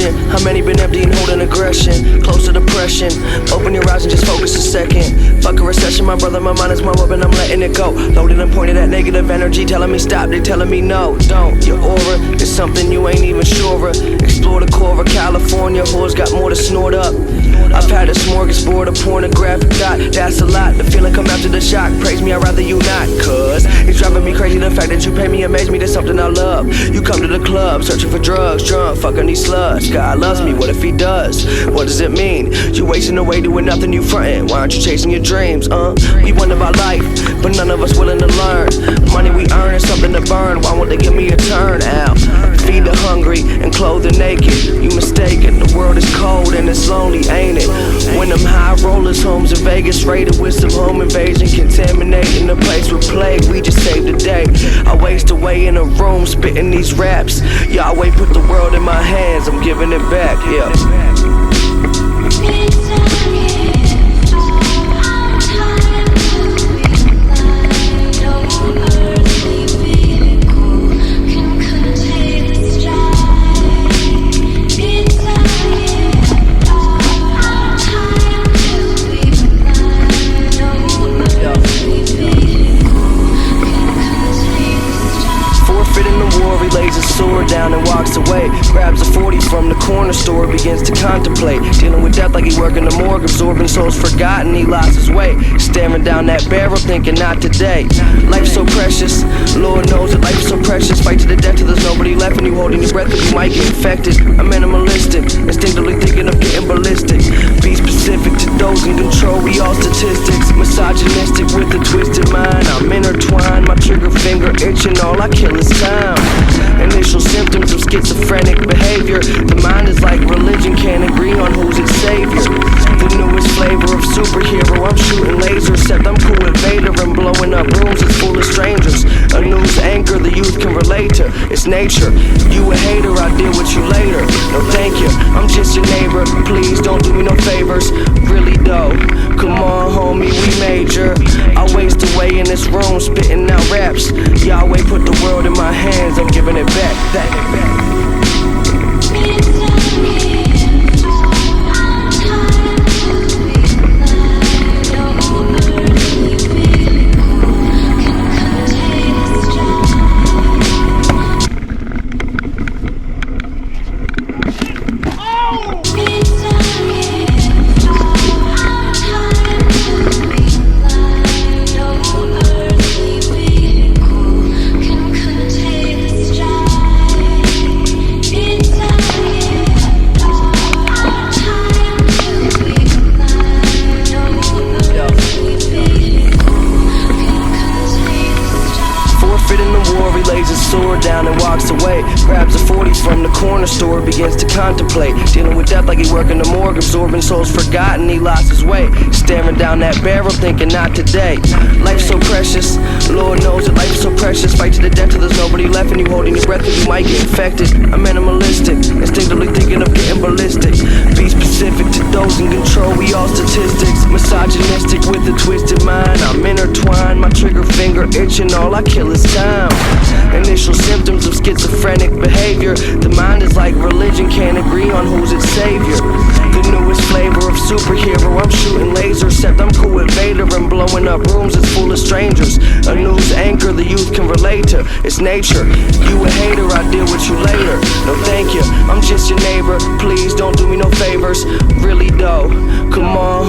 question. How many been empty and holding aggression? Close to depression. Open your eyes and just focus a second. Fuck a recession, my brother, my mind is my weapon, I'm letting it go. Loaded and pointed at negative energy, telling me stop, they telling me no, don't. Your aura is something you ain't even sure of. Explore the core of California, whores got more to snort up. I've had a smorgasbord of pornographic thought, that's a lot. The feeling come after the shock, praise me, I'd rather you not. Cause it's driving me crazy, the fact that you pay me amaze me, that's something I love. You come to the club, searching for drugs, drunk, fucking these sluts. God loves me, what if he does? What does it mean? You wasting away doing nothing, you frontin'. Why aren't you chasing your dreams, We wonder about life, but none of us willing to learn. Money we earn is something to burn, why won't they give me a turn out? Feed the hungry and clothe the naked, you mistaken. The world is cold and it's lonely, ain't it? When them high rollers, homes in Vegas raided with some home invasion, contaminating the place with plague, we just saved the day. I waste away in a room spitting these raps. Yahweh put the world in my hands, I'm giving it back, yeah. Down and walks away, grabs a 40 from the corner store, begins to contemplate, dealing with death like he working the morgue, absorbing souls forgotten, he lost his way, staring down that barrel thinking not today. Life's so precious, Lord knows that life's so precious. Fight to the death till there's nobody left and you holding your breath cause you might get infected. I'm minimalistic, instinctively thinking of getting ballistic. Be specific to those in control, we all statistics. Misogynistic with a twisted mind, I'm intertwined, my trigger finger itching, all I kill is time. Initial symptoms of schizophrenic behavior. The mind is like religion, can't agree on who's its savior. The newest flavor of superhero, I'm shooting lasers, except I'm cool with Vader and blowing up rooms that's full of strangers. A news anchor the youth can relate to, it's nature. You a hater, I'll deal with you later. No thank you, I'm just your neighbor, please don't do me no favors. Really though, come on homie, we major. I waste away in this room spitting out raps. Yahweh put the world in my hands, I'm giving it back. Down and walks away, grabs a 40 from the corner store, begins to contemplate, dealing with death like he working the morgue, absorbing souls forgotten, he lost his way, staring down that barrel thinking not today. Life's so precious, Lord knows that life's so precious. Fight to the death till there's nobody left and you holding your breath and you might get infected. I'm minimalistic, instinctively thinking of getting ballistic. Be specific to those in control, we all statistics. Misogynistic with a twisted mind, I'm intertwined, my trigger finger itching, all I kill is time. Initial symptoms of schizophrenic behavior. The mind is like religion, can't agree on who's its savior. The newest flavor of superhero, I'm shooting lasers, except I'm cool with Vader and blowing up rooms that's full of strangers. A news anchor the youth can relate to, it's nature. You a hater, I'll deal with you later. No thank you, I'm just your neighbor, please don't do me no favors. Really though, come on